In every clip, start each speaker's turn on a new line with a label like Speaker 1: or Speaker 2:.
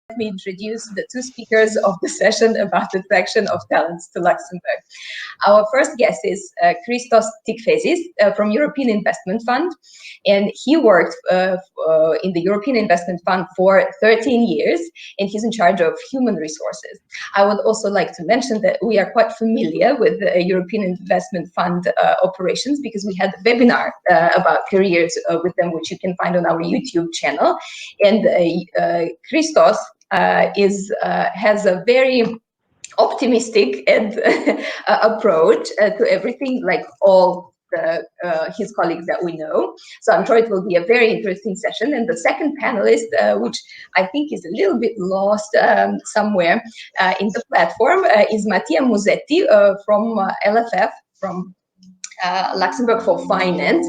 Speaker 1: Let me introduce the two speakers of the session about attraction of talents to Luxembourg. Our first guest is Christos Tikfezis from European Investment Fund, and he worked in the European Investment Fund for 13 years, and he's in charge of human resources. I would also like to mention that we are quite familiar with the European Investment Fund operations because we had a webinar about careers with them, which you can find on our YouTube channel. And Christos has a very optimistic and approach to everything, like all his colleagues that we know. So I'm sure it will be a very interesting session. And the second panelist, which I think is a little bit lost somewhere in the platform, is Mattia Musetti from LFF, from Luxembourg for Finance,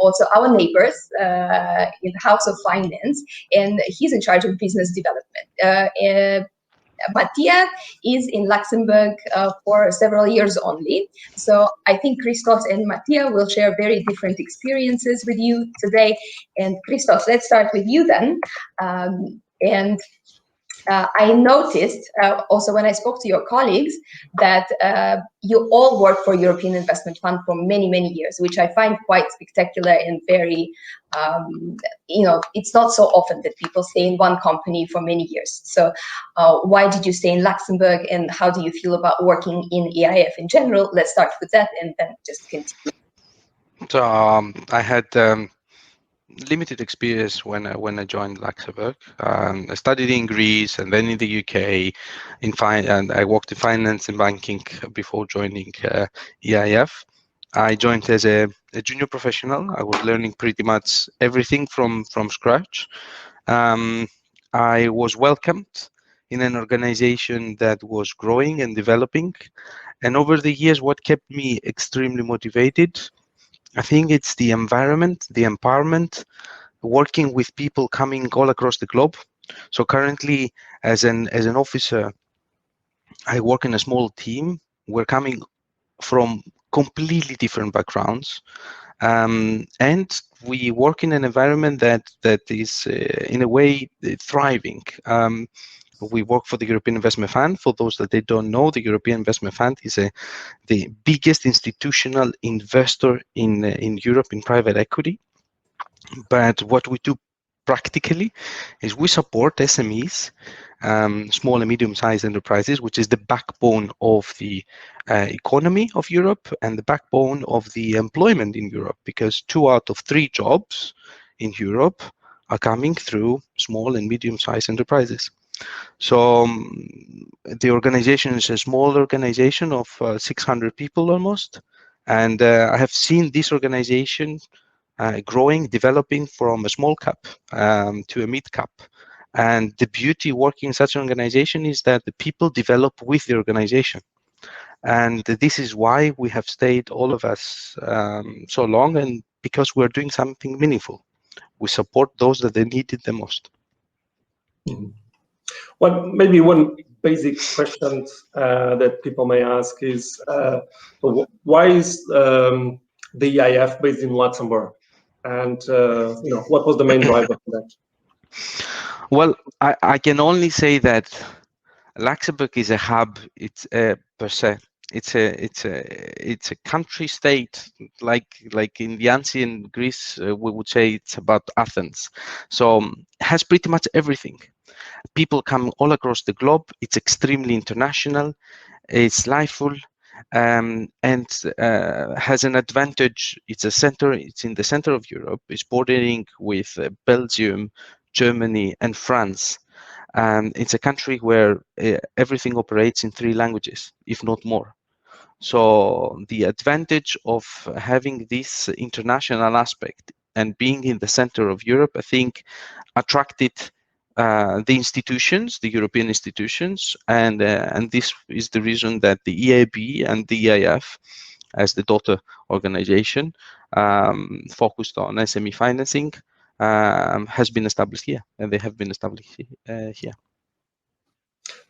Speaker 1: also our neighbors in the House of Finance, and he's in charge of business development. Mattia is in Luxembourg for several years only. So I think Christos and Mattia will share very different experiences with you today. And Christos, let's start with you then. I noticed also when I spoke to your colleagues that you all work for European Investment Fund for many, many years, which I find quite spectacular and very, it's not so often that people stay in one company for many years. So why did you stay in Luxembourg, and how do you feel about working in EIF in general? Let's start with that and then just continue.
Speaker 2: So I had limited experience when I joined Luxembourg. I studied in Greece and then in the UK, and I worked in finance and banking before joining EIF. I joined as a junior professional. I was learning pretty much everything from scratch. I was welcomed in an organization that was growing and developing. And over the years, what kept me extremely motivated, I think it's the environment, the empowerment, working with people coming all across the globe. So currently, as an officer, I work in a small team. We're coming from completely different backgrounds, and we work in an environment that is, in a way, thriving. We work for the European Investment Fund. For those that they don't know, the European Investment Fund is the biggest institutional investor in Europe in private equity. But what we do practically is we support SMEs, small and medium-sized enterprises, which is the backbone of the economy of Europe and the backbone of the employment in Europe, because 2 out of 3 jobs in Europe are coming through small and medium-sized enterprises. So the organization is a small organization of 600 people almost, and I have seen this organization growing, developing from a small cap to a mid cap. And the beauty working in such an organization is that the people develop with the organization. And this is why we have stayed, all of us, so long, and because we're doing something meaningful. We support those that they need it the most.
Speaker 3: Well, maybe one basic question that people may ask is, why is the EIF based in Luxembourg? And what was the main driver for that?
Speaker 2: Well, I can only say that Luxembourg is a hub. It's per se. It's a country state, like in the ancient Greece, we would say it's about Athens. So it has pretty much everything. People come all across the globe. It's extremely international. It's liveful, and has an advantage. It's a center. It's in the center of Europe. It's bordering with Belgium, Germany, and France. It's a country where everything operates in 3 languages, if not more. So the advantage of having this international aspect and being in the center of Europe, I think, attracted the institutions, the European institutions, and this is the reason that the EIB and the EIF, as the daughter organization, focused on SME financing, has been established here, and they have been established here.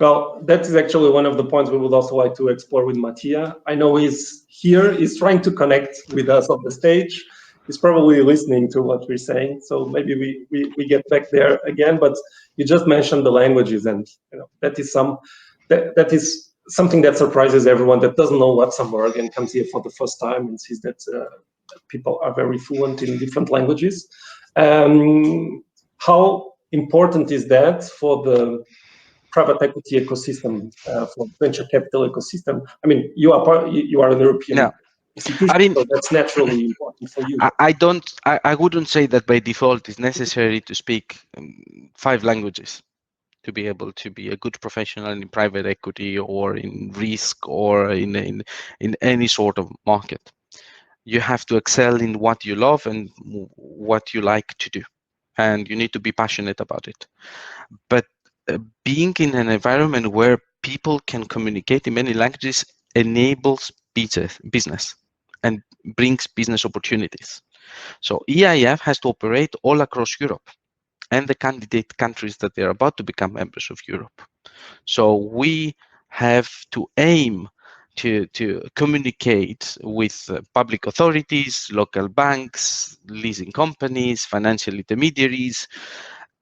Speaker 3: Well, that is actually one of the points we would also like to explore with Mattia. I know he's here, he's trying to connect with us on the stage. is probably listening to what we're saying. So maybe we get back there again. But you just mentioned the languages, and that is something that surprises everyone that doesn't know Luxembourg and comes here for the first time and sees that people are very fluent in different languages. How important is that for the private equity ecosystem, for venture capital ecosystem? I mean, you are an European institution,
Speaker 2: I mean,
Speaker 3: so that's naturally important for you.
Speaker 2: I wouldn't say that by default it's necessary to speak 5 languages to be able to be a good professional in private equity or in risk or in any sort of market. You have to excel in what you love and what you like to do, and you need to be passionate about it. But being in an environment where people can communicate in many languages enables business and brings business opportunities. So EIF has to operate all across Europe and the candidate countries that they're about to become members of Europe. So we have to aim to communicate with public authorities, local banks, leasing companies, financial intermediaries,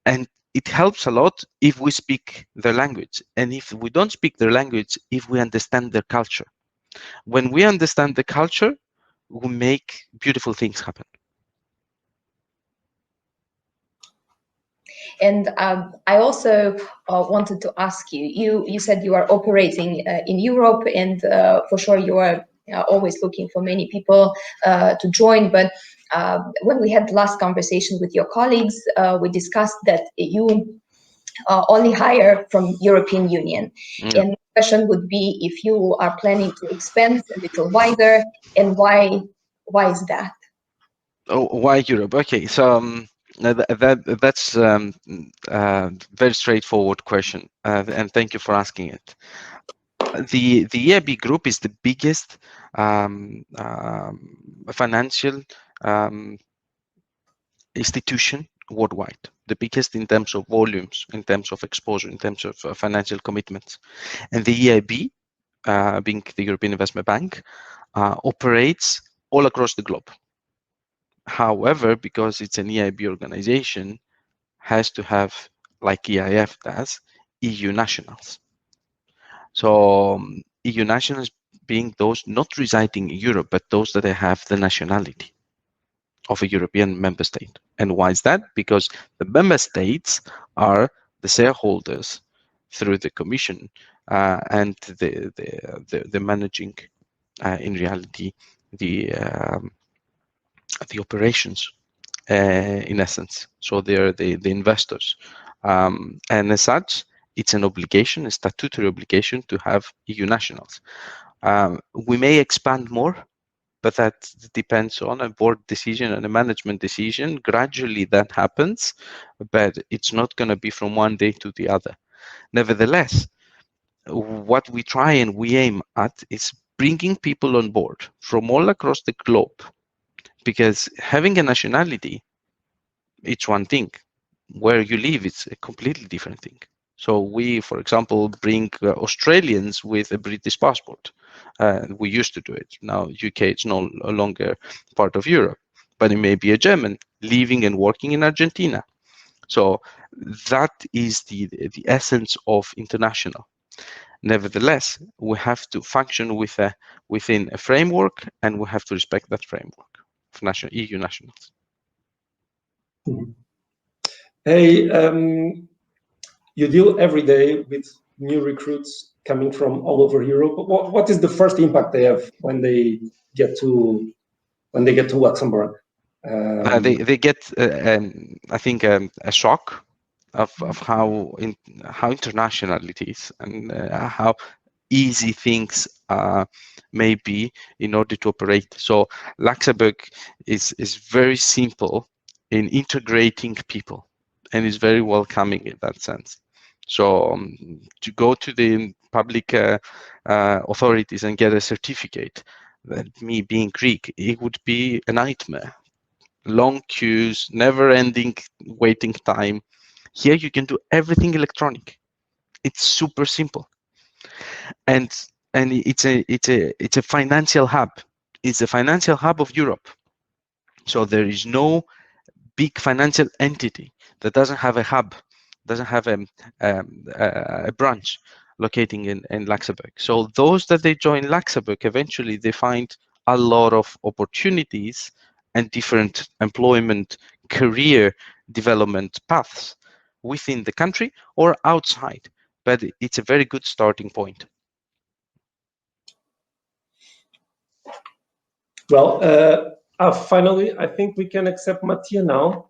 Speaker 2: and it helps a lot if we speak their language. And if we don't speak their language, if we understand their culture. When we understand the culture, we make beautiful things happen.
Speaker 1: And I also wanted to ask you, you said you are operating in Europe, and for sure you are always looking for many people to join. But when we had the last conversation with your colleagues, we discussed that you only hire from European Union.
Speaker 2: Yeah.
Speaker 1: And the question would be if you are planning to expand a little wider, and why is that?
Speaker 2: Oh, why Europe? Okay, so that's very straightforward question, and thank you for asking it. The EIB group is the biggest financial institution worldwide, the biggest in terms of volumes, in terms of exposure, in terms of financial commitments. And the EIB, being the European Investment Bank, operates all across the globe. However, because it's an EIB organization, has to have, like EIF does, EU nationals. So EU nationals being those not residing in Europe, but those that have the nationality of a European member state. And why is that? Because the member states are the shareholders through the Commission and the managing, in reality, the operations, in essence. So they're the investors. And as such, it's an obligation, a statutory obligation to have EU nationals. We may expand more, but that depends on a board decision and a management decision. Gradually that happens, but it's not going to be from one day to the other. Nevertheless, what we try and we aim at is bringing people on board from all across the globe, because having a nationality, it's one thing. Where you live, it's a completely different thing. So we, for example, bring Australians with a British passport. We used to do it. Now UK is no longer part of Europe, but it may be a German living and working in Argentina. So that is the essence of international. Nevertheless, we have to function within a framework, and we have to respect that framework of EU nationals.
Speaker 3: Hey, you deal every day with new recruits coming from all over Europe. What is the first impact they have when they get to Luxembourg?
Speaker 2: They get, I think, a shock of how international it is, and how easy things may be in order to operate. So Luxembourg is very simple in integrating people, and is very welcoming in that sense. So to go to the public authorities and get a certificate, me being Greek, it would be a nightmare. Long queues, never-ending waiting time. Here you can do everything electronic. It's super simple, and it's a financial hub. It's a financial hub of Europe. So there is no big financial entity that doesn't have a hub, doesn't have a branch locating in Luxembourg. So those that they join Luxembourg, eventually they find a lot of opportunities and different employment career development paths within the country or outside. But it's a very good starting point.
Speaker 3: Well, finally, I think we can accept Mattia now.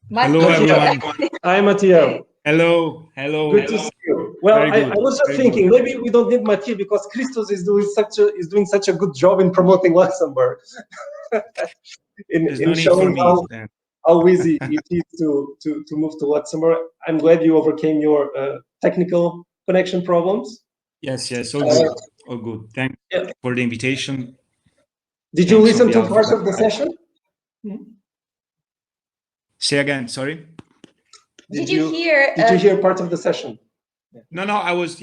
Speaker 4: Hello, everyone.
Speaker 3: Hi, Mattia.
Speaker 4: Hello.
Speaker 3: Good to see you. Well, I was just thinking maybe we don't need Mattia because Christos is doing such a good job in promoting Luxembourg, in showing how easy it is to move to Luxembourg. I'm glad you overcame your technical connection problems.
Speaker 4: Yes, all good. Thanks for the invitation.
Speaker 3: Did you listen to parts of the session?
Speaker 4: Say again, sorry.
Speaker 1: Did you hear
Speaker 3: part of the session?
Speaker 4: No, I was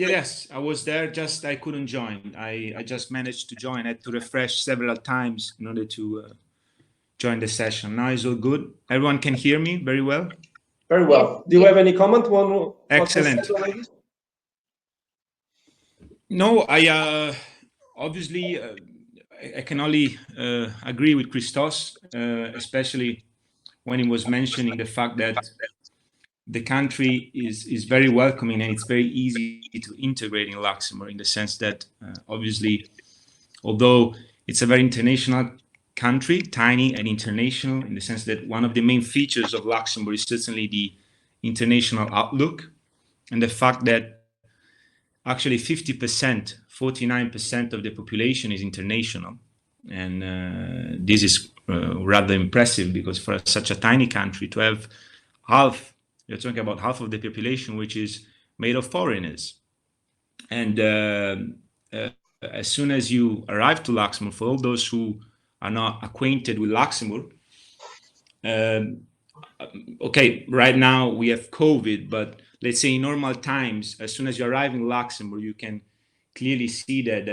Speaker 4: there. Just I couldn't join. I just managed to join. I had to refresh several times in order to join the session. Now it's all good. Everyone can hear me very well.
Speaker 3: Very well. Do you have any comment?
Speaker 4: Excellent. No, I obviously I can only agree with Christos, especially when he was mentioning the fact that the country is very welcoming and it's very easy to integrate in Luxembourg, in the sense that obviously, although it's a very international country, tiny and international, in the sense that one of the main features of Luxembourg is certainly the international outlook, and the fact that actually 50%, 49% of the population is international. And this is rather impressive, because for such a tiny country to have half, you're talking about half of the population which is made of foreigners. And as soon as you arrive to Luxembourg, for all those who are not acquainted with Luxembourg, okay, right now we have COVID, but let's say in normal times, as soon as you arrive in Luxembourg, you can clearly see that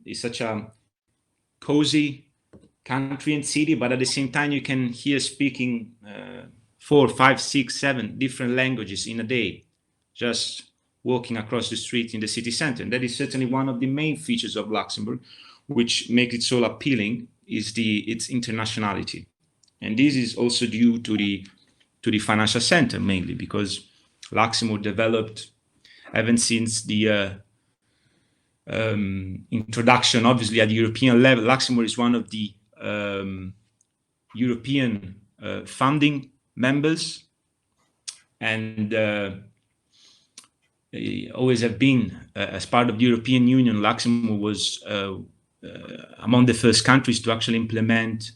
Speaker 4: it's such a cozy country and city, but at the same time you can hear speaking 4, 5, 6, 7 different languages in a day, just walking across the street in the city center. And that is certainly one of the main features of Luxembourg, which makes it so appealing, is its internationality. And this is also due to the financial center, mainly because Luxembourg developed ever since the introduction, obviously at the European level. Luxembourg is one of the European founding members, and always have been, as part of the European Union. Luxembourg was among the first countries to actually implement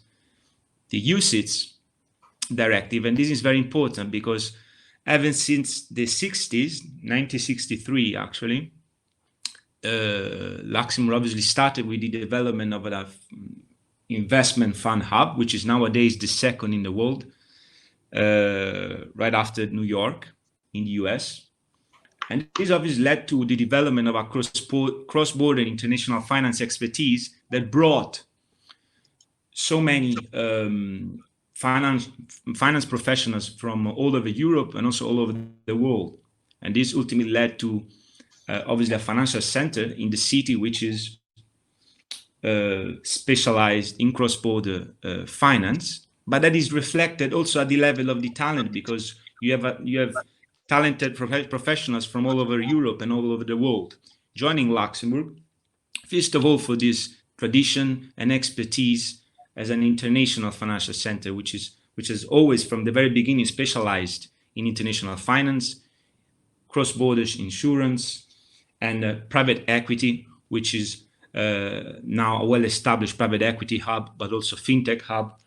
Speaker 4: the UCITS directive. And this is very important because ever since the 60s, 1963 actually, Luxembourg obviously started with the development of an investment fund hub, which is nowadays the second in the world, right after New York in the US. And this obviously led to the development of a cross-border international finance expertise that brought so many finance professionals from all over Europe and also all over the world. And this ultimately led to obviously a financial center in the city, which is specialized in cross-border finance, but that is reflected also at the level of the talent, because you have talented professionals from all over Europe and all over the world joining Luxembourg, first of all for this tradition and expertise as an international financial center, which has always from the very beginning specialized in international finance, cross-border insurance, and private equity, which is now a well-established private equity hub, but also fintech hub,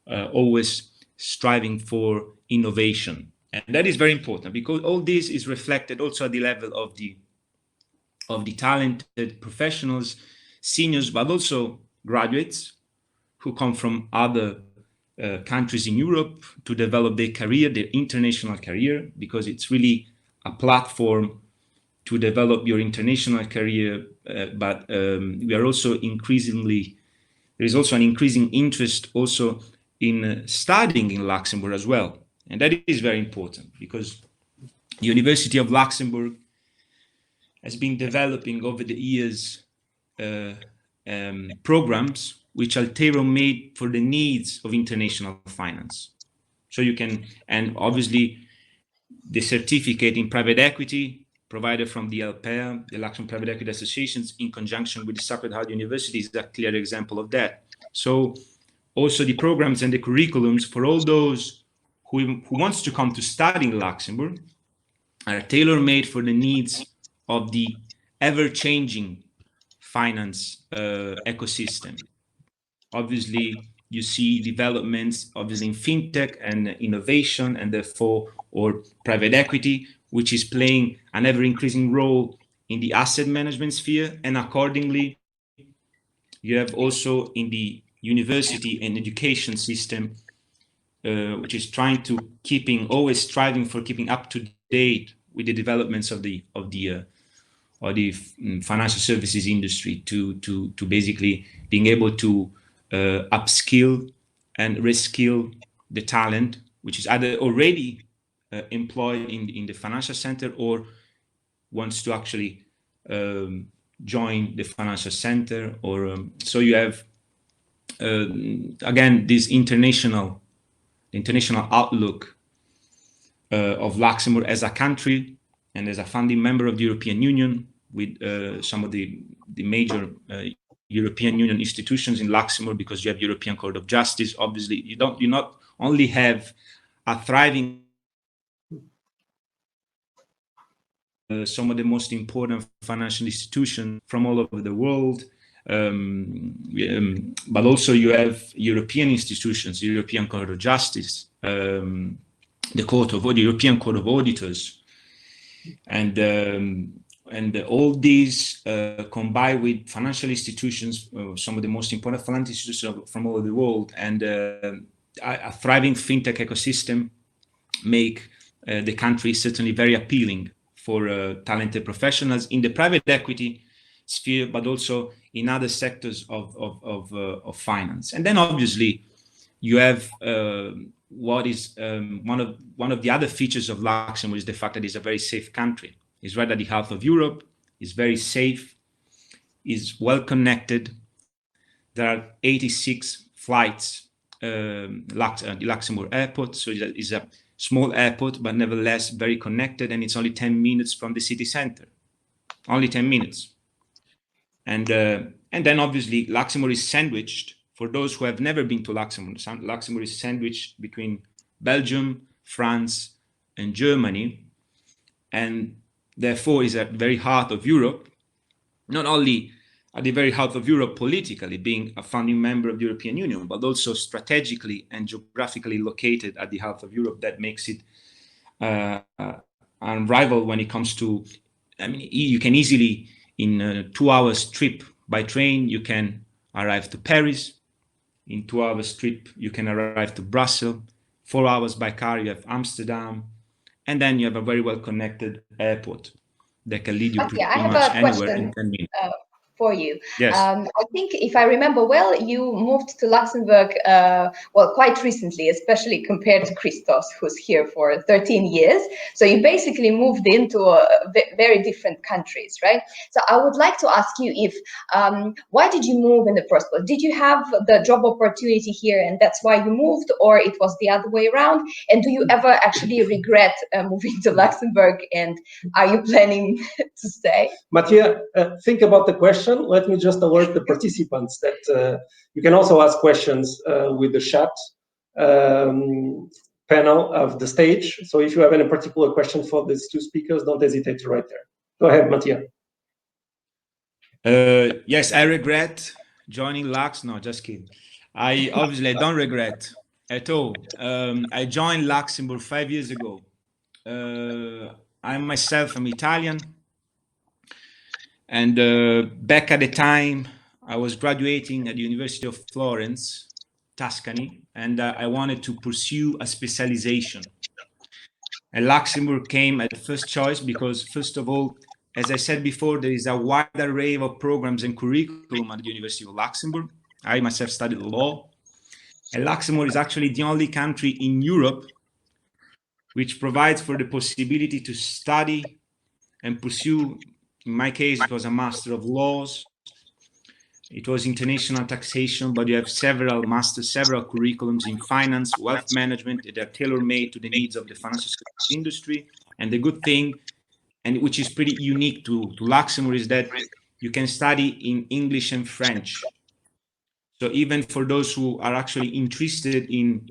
Speaker 4: always striving for innovation. And that is very important, because all this is reflected also at the level of the talented professionals, seniors, but also graduates who come from other countries in Europe to develop their career, their international career, because it's really a platform to develop your international career. But we are also increasingly there is also an increasing interest also in studying in Luxembourg as well. And that is very important because the University of Luxembourg has been developing over the years programs which are tailor-made for the needs of international finance. So you can, and obviously the certificate in private equity provided from the LPA, the Luxembourg Private Equity Associations, in conjunction with the Sacred Heart University, is a clear example of that. So also the programs and the curriculums for all those who wants to come to study in Luxembourg are tailor-made for the needs of the ever-changing finance ecosystem. Obviously, you see developments obviously in fintech and innovation, and therefore, or private equity, which is playing an ever-increasing role in the asset management sphere. And accordingly, you have also in the university and education system, which is trying to always striving for keeping up to date with the developments of the financial services industry to basically being able to upskill and reskill the talent, which is either already employed in the financial center or wants to actually join the financial center. Or so you have again this international outlook of Luxembourg as a country and as a founding member of the European Union, with some of the major European Union institutions in Luxembourg, because you have European Court of Justice. Obviously, you not only have a thriving some of the most important financial institutions from all over the world, but also you have European institutions, European Court of Justice, the European Court of Auditors, and all these combined with financial institutions, some of the most important financial institutions from all over the world, and a thriving fintech ecosystem make the country certainly very appealing for talented professionals in the private equity sphere, but also in other sectors of finance. And then obviously you have what is one of the other features of Luxembourg is the fact that it's a very safe country. It's right at the heart of Europe. It's very safe. It's well connected. There are 86 flights the Luxembourg airport. So it's a small airport, but nevertheless very connected. And it's only 10 minutes from the city center. Only 10 minutes. And then obviously Luxembourg is sandwiched. For those who have never been to Luxembourg, Luxembourg is sandwiched between Belgium, France, and Germany, and therefore is at the very heart of Europe, not only at the very heart of Europe politically, being a founding member of the European Union, but also strategically and geographically located at the heart of Europe. That makes it unrivaled when it comes to, I mean, you can easily, in a 2 hours trip by train, you can arrive to Paris. In 2 hours trip, you can arrive to Brussels. 4 hours by car, you have Amsterdam. And then you have a very well-connected airport that can lead you pretty much anywhere in 10 minutes.
Speaker 1: For you.
Speaker 4: Yes.
Speaker 1: I think if I remember well, you moved to Luxembourg, quite recently, especially compared to Christos, who's here for 13 years. So you basically moved into very different countries, right? So I would like to ask you if, why did you move in the first place? Did you have the job opportunity here and that's why you moved, or it was the other way around? And do you ever actually regret moving to Luxembourg, and are you planning to stay?
Speaker 3: Mattia, think about the question. Let me just alert the participants that you can also ask questions with the chat panel of the stage. So if you have any particular question for these two speakers, don't hesitate to write there. Go ahead, Mattia.
Speaker 4: Yes, I regret joining Lux. No, just kidding. I obviously don't regret at all. I joined Luxembourg 5 years ago. I myself am Italian. And back at the time, I was graduating at the University of Florence, Tuscany, and I wanted to pursue a specialization. And Luxembourg came at first choice because, first of all, as I said before, there is a wide array of programs and curriculum at the University of Luxembourg. I myself studied law. And Luxembourg is actually the only country in Europe which provides for the possibility to study and pursue, in my case, it was a Master of Laws. It was international taxation, but you have several masters, several curriculums in finance, wealth management that are tailor-made to the needs of the financial services industry. And the good thing, and which is pretty unique to Luxembourg, is that you can study in English and French. So even for those who are actually interested in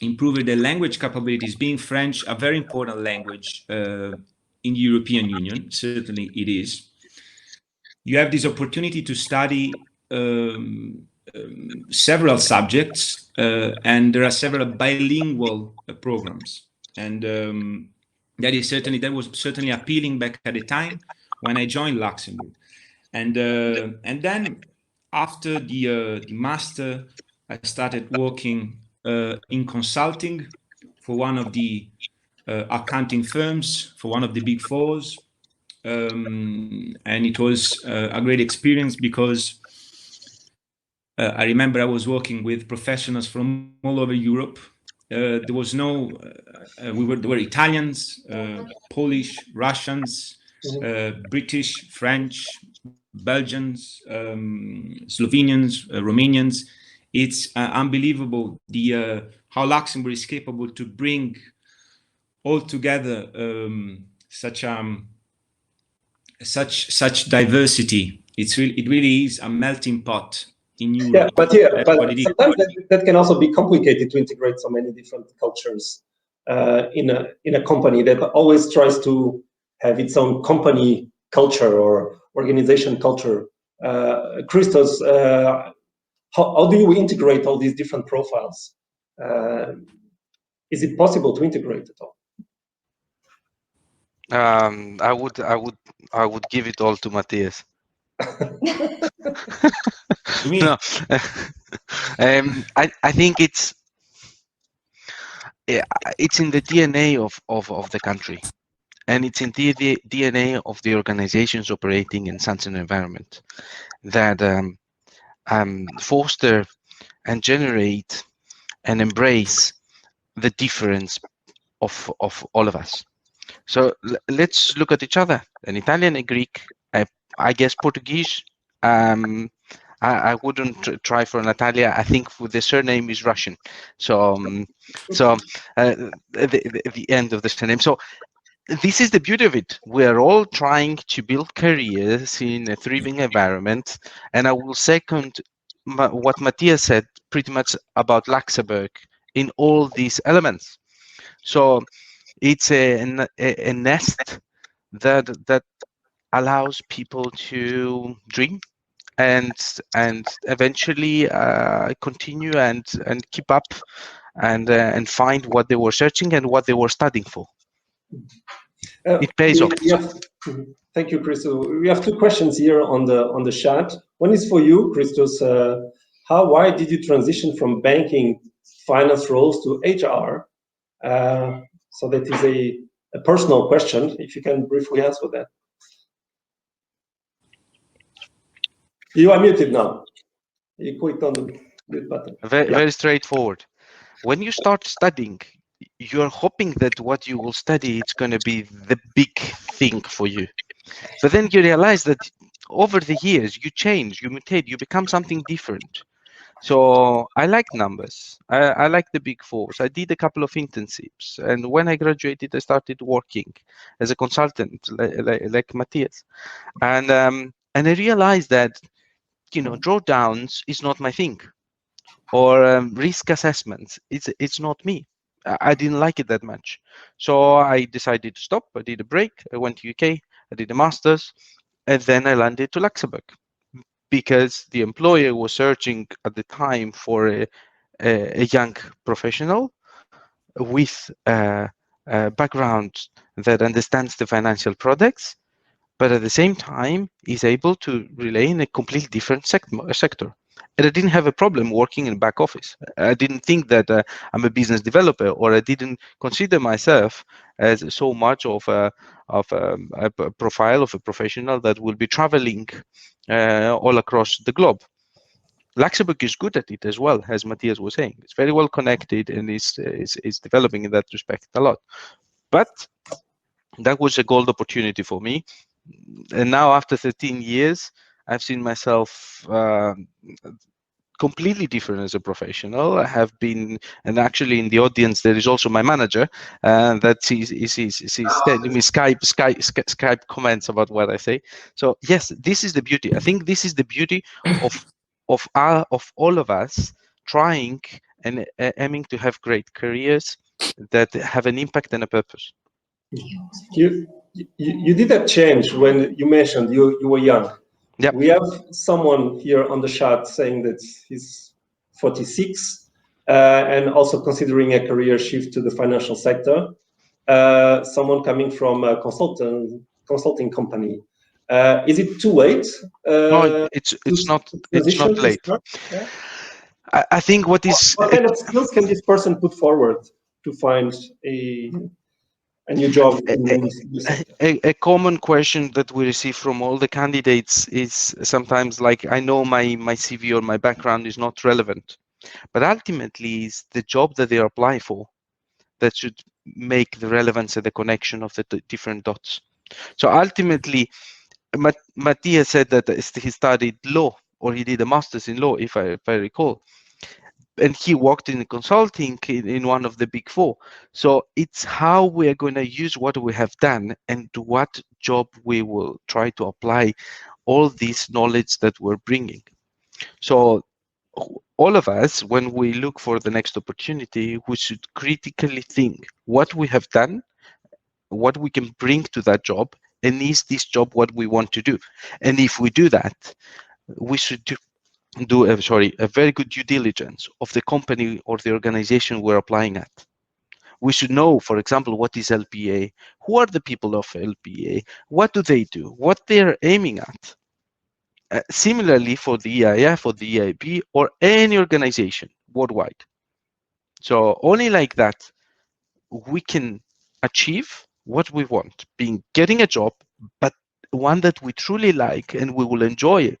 Speaker 4: improving their language capabilities, being French a very important language in the European Union, certainly it is. You have this opportunity to study several subjects, and there are several bilingual programs, and that was certainly appealing back at the time when I joined Luxembourg, and then after the master, I started working in consulting for one of the accounting firms, for one of the big fours. And it was a great experience because I remember I was working with professionals from all over Europe. There was no, there were Italians, Polish, Russians, British, French, Belgians, Slovenians, Romanians. It's unbelievable how Luxembourg is capable to bring all together such diversity. It really is a melting pot in Europe.
Speaker 3: But sometimes that can also be complicated to integrate so many different cultures in a company that always tries to have its own company culture or organization culture. Christos, how do you integrate all these different profiles? Is it possible to integrate at all?
Speaker 2: I would give it all to Matthias. No, I think it's in the DNA of the country, and it's in the DNA of the organizations operating in such an environment that foster and generate and embrace the difference of all of us. So let's look at each other. An Italian, a Greek, I guess Portuguese. I wouldn't try for Natalia. I think the surname is Russian. So the end of the surname. So this is the beauty of it. We're all trying to build careers in a thriving environment. And I will second what Matthias said pretty much about Luxembourg in all these elements. So it's a nest that allows people to dream and eventually continue and keep up and find what they were searching and what they were studying for. It pays off.
Speaker 3: Thank you, Christos. We have two questions here on the chat. One is for you, Christos. Why did you transition from banking finance roles to HR? So that is a personal question. If you can briefly answer that. You are muted now. You clicked on the mute button.
Speaker 2: Very straightforward. When you start studying, you're hoping that what you will study it's going to be the big thing for you. But then you realize that over the years, you change, you mutate, you become something different. So I like numbers. I like the big fours. I did a couple of internships, and when I graduated, I started working as a consultant, like Matthias, and I realized that drawdowns is not my thing, or risk assessments. It's not me. I didn't like it that much, so I decided to stop. I did a break. I went to UK. I did a master's, and then I landed to Luxembourg, because the employer was searching at the time for a young professional with a background that understands the financial products, but at the same time is able to relay in a completely different sector. And I didn't have a problem working in back office. I didn't think that I'm a business developer, or I didn't consider myself as so much of a profile of a professional that will be traveling all across the globe. Luxembourg is good at it as well, as Matthias was saying. It's very well connected and is developing in that respect a lot. But that was a gold opportunity for me. And now after 13 years, I've seen myself completely different as a professional. I have been, and actually in the audience there is also my manager, that he's sending me Skype comments about what I say. So yes, this is the beauty. I think this is the beauty of all of us trying and aiming to have great careers that have an impact and a purpose.
Speaker 3: You did that change when you mentioned you were young.
Speaker 2: Yep.
Speaker 3: We have someone here on the chat saying that he's 46 and also considering a career shift to the financial sector. Someone coming from a consulting company. Is it too late?
Speaker 2: No, it's not late.
Speaker 3: Yeah.
Speaker 2: I think what
Speaker 3: kind of skills can this person put forward to find a new job in this sector?
Speaker 2: A common question that we receive from all the candidates is sometimes like, I know my CV or my background is not relevant, but ultimately it's the job that they apply for that should make the relevance and the connection of the different dots. So ultimately, Matthias said that he studied law, or he did a master's in law, if I recall. And he worked in consulting in one of the big four. So it's how we are going to use what we have done and to what job we will try to apply all this knowledge that we're bringing. So all of us, when we look for the next opportunity, we should critically think what we have done, what we can bring to that job, and is this job what we want to do? And if we do that, we should do a very good due diligence of the company or the organization we're applying at. We should know, for example, what is LPA, who are the people of LPA, what do they do, what they're aiming at. Similarly for the EIF or the EIB or any organization worldwide. So only like that we can achieve what we want, being getting a job, but one that we truly like and we will enjoy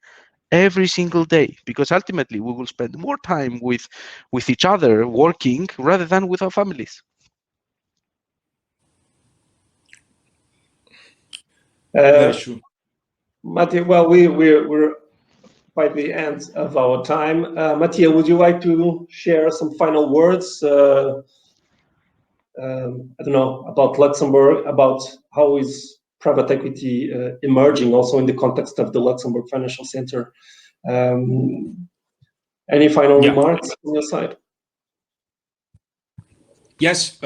Speaker 2: every single day, because ultimately we will spend more time with each other working rather than with our families.
Speaker 4: Very true.
Speaker 3: Mattia, well, we're by the end of our time. Mattia, would you like to share some final words? I don't know, about Luxembourg, about how is private equity emerging also in the context of the Luxembourg Financial Center. Any final remarks on your side?
Speaker 4: Yes,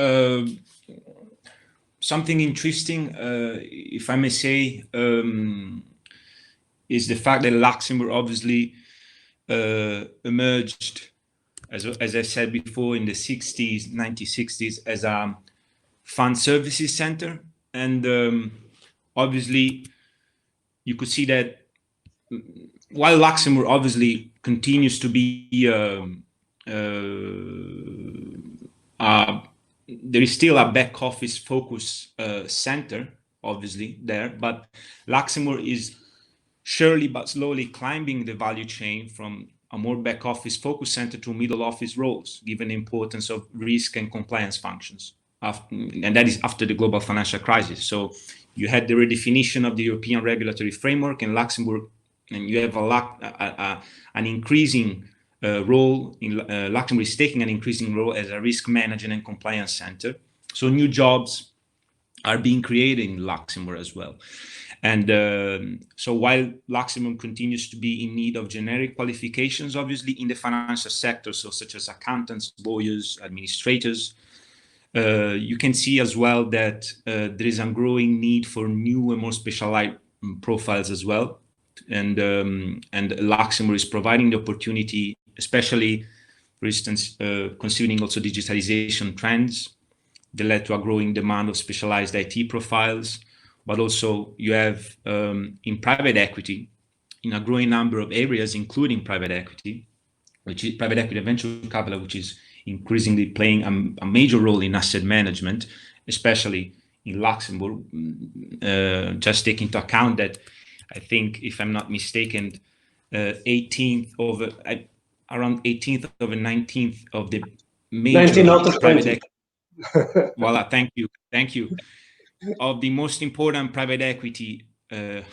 Speaker 4: something interesting, if I may say, is the fact that Luxembourg obviously emerged, as I said before, in the 60s, 1960s, as a fund services center. And obviously, you could see that while Luxembourg obviously continues to be there is still a back office focus center, obviously there, but Luxembourg is surely but slowly climbing the value chain from a more back office focus center to middle office roles, given the importance of risk and compliance functions. And that is after the global financial crisis. So you had the redefinition of the European regulatory framework in Luxembourg, and you have an increasing role in Luxembourg is taking an increasing role as a risk management and compliance center. So new jobs are being created in Luxembourg as well. And so while Luxembourg continues to be in need of generic qualifications, obviously in the financial sector, so such as accountants, lawyers, administrators, you can see as well that there is a growing need for new and more specialized profiles as well. And Luxembourg is providing the opportunity, especially, for instance, considering also digitalization trends that led to a growing demand of specialized IT profiles. But also you have in private equity, in a growing number of areas, including private equity, which is private equity and venture capital, which is increasingly playing a major role in asset management, especially in Luxembourg. Just take into account that I think, if I'm not mistaken, 18th over, around 18th or 19th of the
Speaker 3: 19
Speaker 4: major
Speaker 3: out of
Speaker 4: private
Speaker 3: 20.
Speaker 4: voila, thank you, of the most important private equity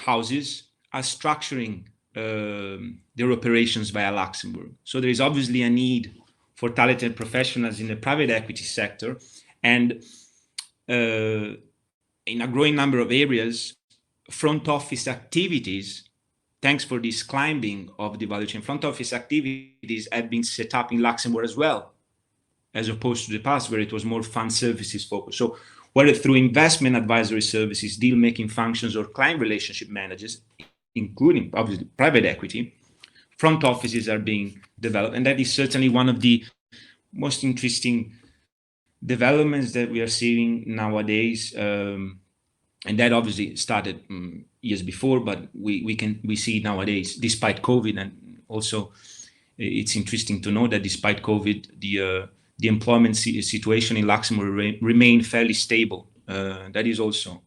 Speaker 4: houses are structuring their operations via Luxembourg. So there is obviously a need for talented professionals in the private equity sector, and in a growing number of areas, front office activities, thanks for this climbing of the value chain, front office activities have been set up in Luxembourg as well, as opposed to the past where it was more fund services focused. So whether through investment advisory services, deal making functions, or client relationship managers, including obviously private equity, front offices are being developed. And that is certainly one of the most interesting developments that we are seeing nowadays. And that obviously started years before, but we see nowadays, despite COVID. And also it's interesting to know that despite COVID, the employment situation in Luxembourg remained fairly stable. That is also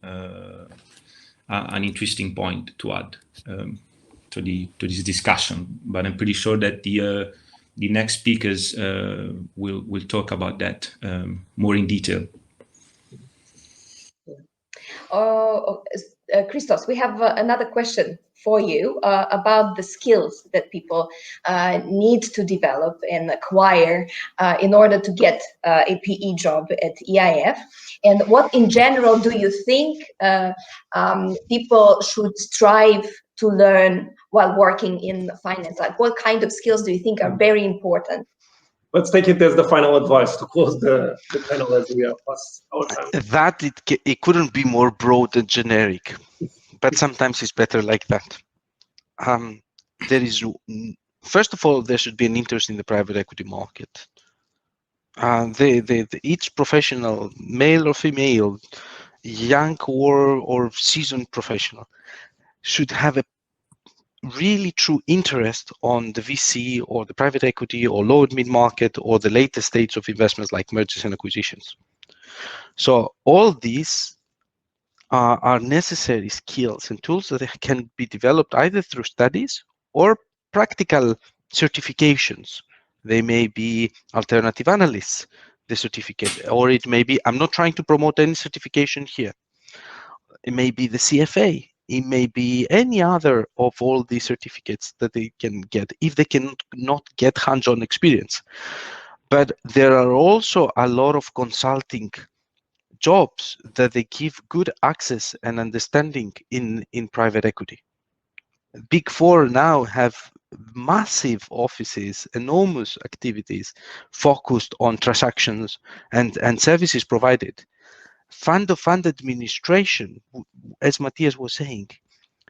Speaker 4: an interesting point to add to this discussion. But I'm pretty sure that the next speakers will talk about that more in detail.
Speaker 1: Christos, we have another question for you about the skills that people need to develop and acquire in order to get a PE job at EIF. And what in general do you think people should strive to learn while working in finance? Like, what kind of skills do you think are very important?
Speaker 3: Let's take it as the final advice to close the panel as we are past our time.
Speaker 2: That it couldn't be more broad and generic, but sometimes it's better like that. There is, first of all, there should be an interest in the private equity market. Each professional, male or female, young or seasoned professional, should have a really true interest on the VC or the private equity or low and mid market or the later stage of investments like mergers and acquisitions. So all these are necessary skills and tools that can be developed either through studies or practical certifications. They may be alternative analysts, the certificate, or it may be, I'm not trying to promote any certification here. It may be the CFA. It may be any other of all these certificates that they can get if they cannot get hands-on experience. But there are also a lot of consulting jobs that they give good access and understanding in private equity. Big Four now have massive offices, enormous activities focused on transactions and services provided. Fund of fund administration, as Matthias was saying,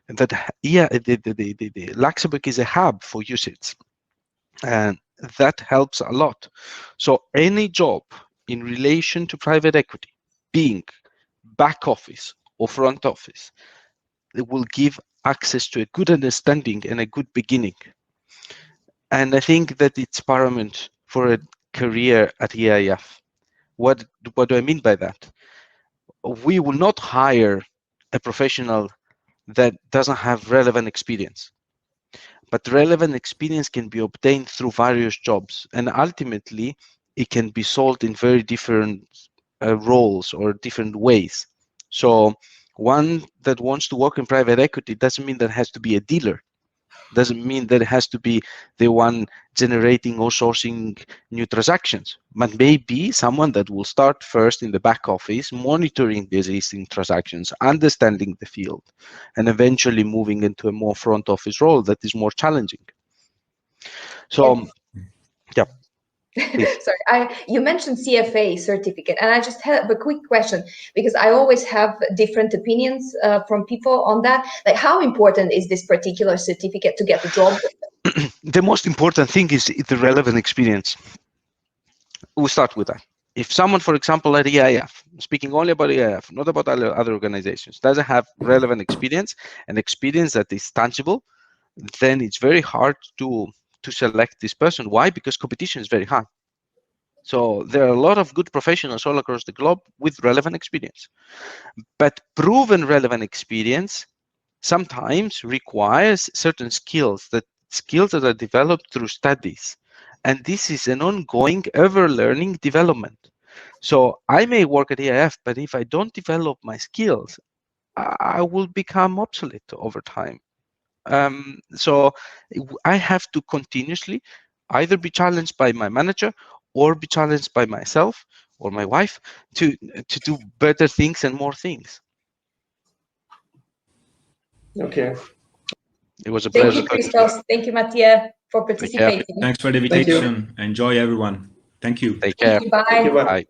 Speaker 2: that the Luxembourg is a hub for UCITS, and that helps a lot. So any job in relation to private equity, being back office or front office, it will give access to a good understanding and a good beginning. And I think that it's paramount for a career at EIF. What do I mean by that? We will not hire a professional that doesn't have relevant experience. But relevant experience can be obtained through various jobs, and ultimately it can be sold in very different roles or different ways. So one that wants to work in private equity doesn't mean that it has to be a dealer. Doesn't mean that it has to be the one generating or sourcing new transactions, but maybe someone that will start first in the back office, monitoring the existing transactions, understanding the field, and eventually moving into a more front office role that is more challenging. So, yeah.
Speaker 1: Sorry, you mentioned CFA certificate, and I just have a quick question because I always have different opinions from people on that. Like, how important is this particular certificate to get a job?
Speaker 2: The most important thing is the relevant experience. We'll start with that. If someone, for example, at EIF, speaking only about EIF, not about other organizations, doesn't have relevant experience and experience that is tangible, then it's very hard to select this person. Why? Because competition is very high. So there are a lot of good professionals all across the globe with relevant experience. But proven relevant experience sometimes requires certain skills that are developed through studies. And this is an ongoing, ever-learning development. So I may work at EIF, but if I don't develop my skills, I will become obsolete over time. So I have to continuously either be challenged by my manager or be challenged by myself or my wife to do better things and more things.
Speaker 3: Okay.
Speaker 2: It was a
Speaker 1: Thank
Speaker 2: pleasure.
Speaker 1: you, Christos. Thank you, Mattia, for participating.
Speaker 4: Thanks for the
Speaker 3: Thank you.
Speaker 4: invitation. Enjoy, everyone. Thank you.
Speaker 2: Take care.
Speaker 1: Thank you, bye.
Speaker 3: Thank you, bye.
Speaker 2: Bye.